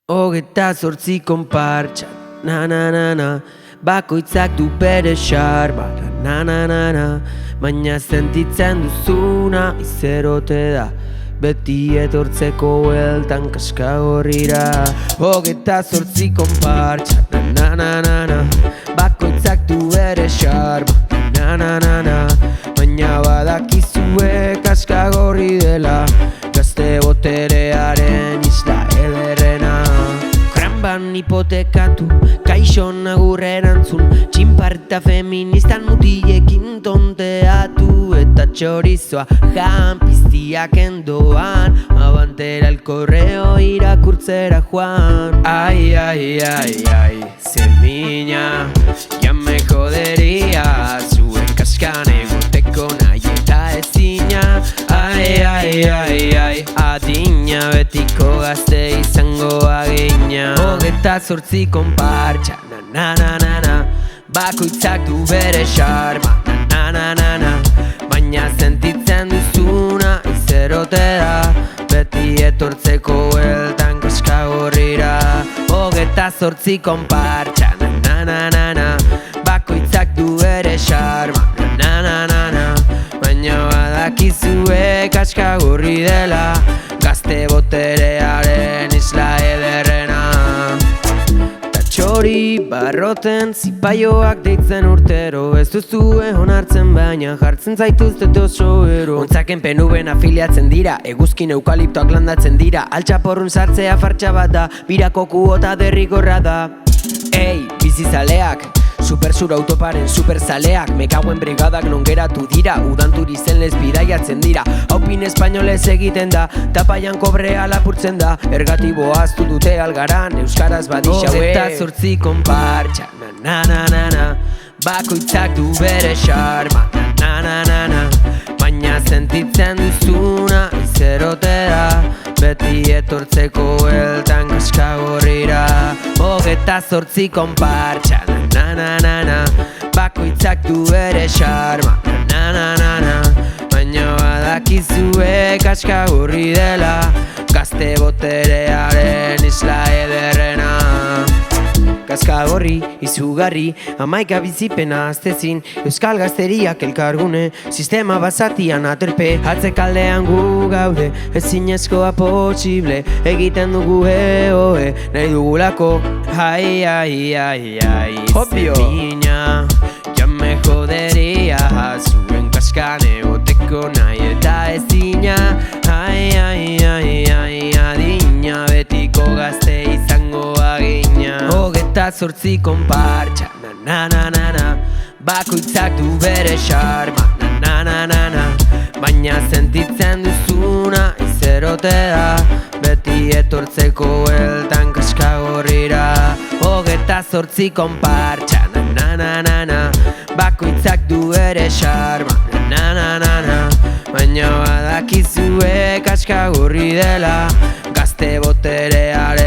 28 konpartsa, na-na-na-na, bakoitzak du bere xarma, na-na-na-na, baina sentitzen duzuna izerote da, beti etortzeko bueltan kaskagorrira. 28 konpartsa, na-na-na-na, bakoitzak du bere xarma, na-na-na-na, baina badakizue kaskagorri dela, gazte boterearen isla ederrena. Kranban hipotekatu, kaixo nagur erantzun, txinparta feministan mutilekin tonteatu, eta txorizoa jan piztiak endoan, abantera el correo irakurtzera joan. Ai, ai, ai, ai, zemina, ya me joderia, zuen kaskan egoteko nahi eta ezina. Ai, ai, ai, ai, adina betiko gazte izango agina. 28 konpartsa, na-na-na-na, bakoitzak du bere xarma, na-na-na-na, baina sentitzen duzuna izerote da, beti etortzeko bueltan kaskagorrira. 28 konpartsa, na-na-na-na, bakoitzak du bere xarma, na-na-na-na, baina badakizue kaskagorri dela, gazte boterearen isla ederrena. Txori barroten zipaioak deitzen urtero, ez duzue onartzen baina jartzen zaituztet oso ero. Ontzaken penuben afiliatzen dira, eguzkin eukaliptoak landatzen dira, altxaporrun sartzea fartxa bat da, birako kuota derrigorra da. Ei, bizizaleak, supersur autoparen superzaleak, mekauen brigadak non geratu dira, udan turizen lez bidaiatzen dira, haupin espainolez egiten da, tapaian kobrea lapurtzen da, ergatiboa aztu dute algaran, euskaraz badixaue. 28 konpartsa, na-na-na-na, bakoitzak du bere xarma, na-na-na-na, baina sentitzen duzuna izerote da, beti etortzeko bueltan kaskagorrira. 28 konpartsa, na-na-na-na, bakoitzak du bere xarma, na-na-na-na, baina badakizue kaskagorri dela, gazte boterearen isla ederrena. Kaskagorri, izugarri, amaika bizipena aztezin, euskal gazteriak elkargune, sistema basatian aterpe, atzekaldean gu gaude, ezinezkoa posible, egiten dugu eoe, nahi dugulako. Ai, ai, ai, ai, zemina, ya me joderia, zuen kaskan egoteko nahi eta ezina. Ai, ai, ai, ai, adina, betiko gazte izango agina. 28 konpartsa, na-na-na-na, bakoitzak du bere xarma, na-na-na-na, baina sentitzen duzuna izerote da, beti etortzeko bueltan kaskagorrira. 28 konpartsa, na-na-na-na, bakoitzak du bere xarma, na-na-na-na, baina badakizue kaskagorri dela, gazte boterearen